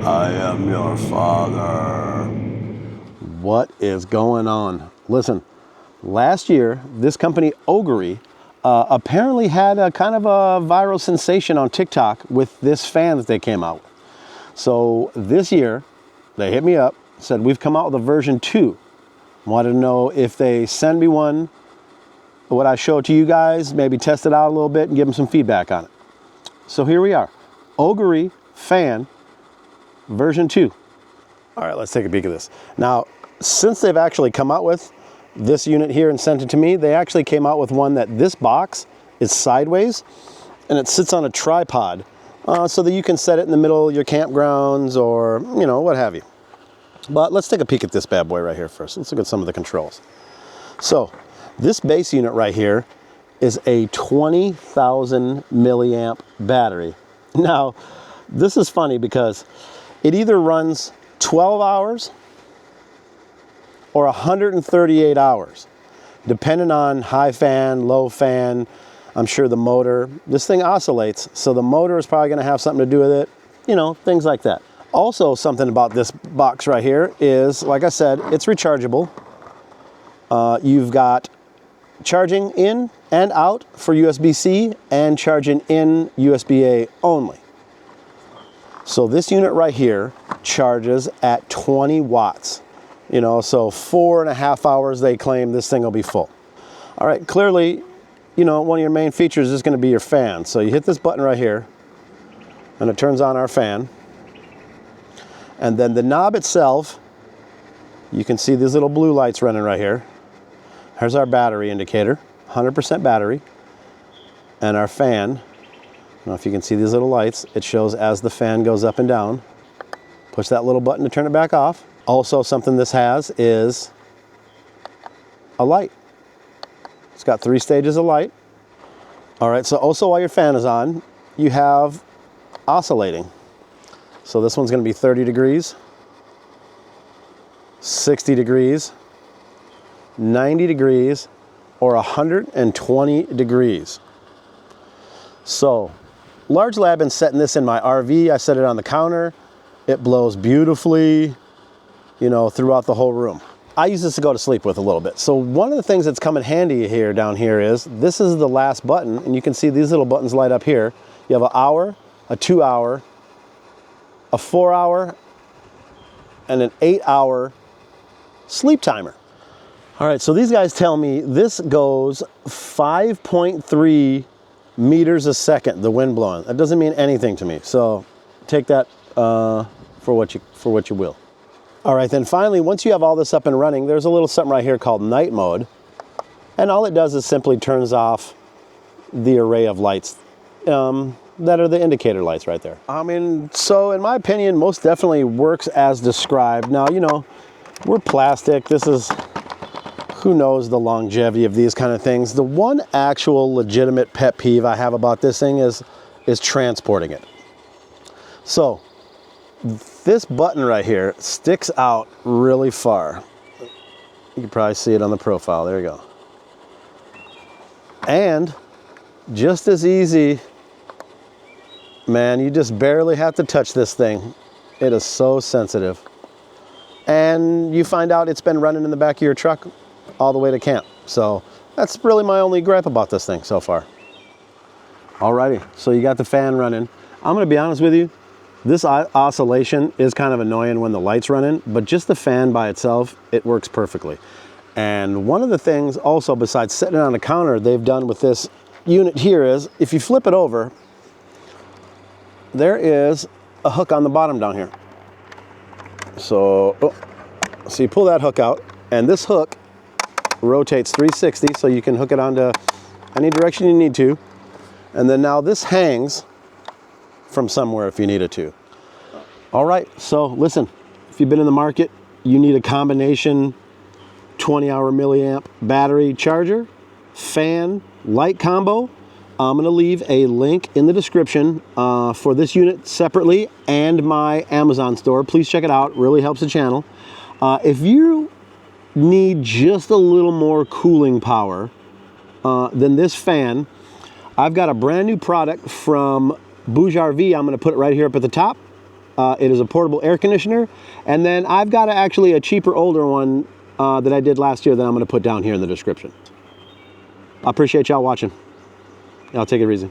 I am your father. What is going on? Listen, last year, this company, Ogery, apparently had a kind of a viral sensation on TikTok with this fan that they came out with. So this year, they hit me up, said, we've come out with a version 2. Wanted to know if they send me one, would I show it to you guys, maybe test it out a little bit and give them some feedback on it. So here we are, Ogory fan version 2. All right, let's take a peek at this. Now, since they've actually come out with this unit here and sent it to me, they actually came out with one that this box is sideways and it sits on a tripod so that you can set it in the middle of your campgrounds or, you know, what have you. But let's take a peek at this bad boy right here first. Let's look at some of the controls. So this base unit right here is a 20,000 milliamp battery. Now, this is funny because it either runs 12 hours or 138 hours, depending on high fan, low fan, I'm sure the motor. This thing oscillates, so the motor is probably gonna have something to do with it, you know, things like that. Also, something about this box right here is, like I said, it's rechargeable. You've got charging in and out for USB-C and charging in USB-A only. So this unit right here charges at 20 watts. You know, so 4.5 hours they claim this thing will be full. All right, clearly, you know, one of your main features is going to be your fan. So you hit this button right here and it turns on our fan. And then the knob itself, you can see these little blue lights running right here. Here's our battery indicator, 100% battery. And our fan, I don't know if you can see these little lights, it shows as the fan goes up and down. Push that little button to turn it back off. Also, something this has is a light. It's got 3 stages of light. All right, so also while your fan is on, you have oscillating. So this one's gonna be 30 degrees, 60 degrees, 90 degrees, or 120 degrees. So, largely I've been setting this in my RV. I set it on the counter. It blows beautifully, you know, throughout the whole room. I use this to go to sleep with a little bit. So one of the things that's come in handy here down here is, this is the last button, and you can see these little buttons light up here. You have an hour, a 2 hour, a 4 hour, and an 8 hour sleep timer. All right, so these guys tell me this goes 5.3 meters a second, the wind blowing. That doesn't mean anything to me. So take that for what you will. All right, then finally, once you have all this up and running, there's a little something right here called night mode. And all it does is simply turns off the array of lights that are the indicator lights right there. I mean, so in my opinion, most definitely works as described. Now, you know, we're plastic. This is, who knows the longevity of these kind of things. The one actual legitimate pet peeve I have about this thing is transporting it. So, this button right here sticks out really far. You can probably see it on the profile. There you go. And just as easy, man, you just barely have to touch this thing. It is so sensitive. And you find out it's been running in the back of your truck all the way to camp. So that's really my only gripe about this thing so far. Alrighty, so you got the fan running. I'm gonna be honest with you, this oscillation is kind of annoying when the light's running, but just the fan by itself, it works perfectly. And one of the things also, besides setting it on the counter, they've done with this unit here is, if you flip it over, there is a hook on the bottom down here. So you pull that hook out, and this hook rotates 360, so you can hook it onto any direction you need to. And then now this hangs from somewhere if you needed to. All right, so listen, if you've been in the market, you need a combination 20-hour milliamp battery charger, fan, light combo. I'm gonna leave a link in the description for this unit separately and my Amazon store. Please check it out, really helps the channel. If you need just a little more cooling power than this fan, I've got a brand new product from Bouge RV. I'm going to put it right here up at the top. It is a portable air conditioner. And then I've got actually a cheaper, older one that I did last year that I'm going to put down here in the description. I appreciate y'all watching. Y'all take it easy.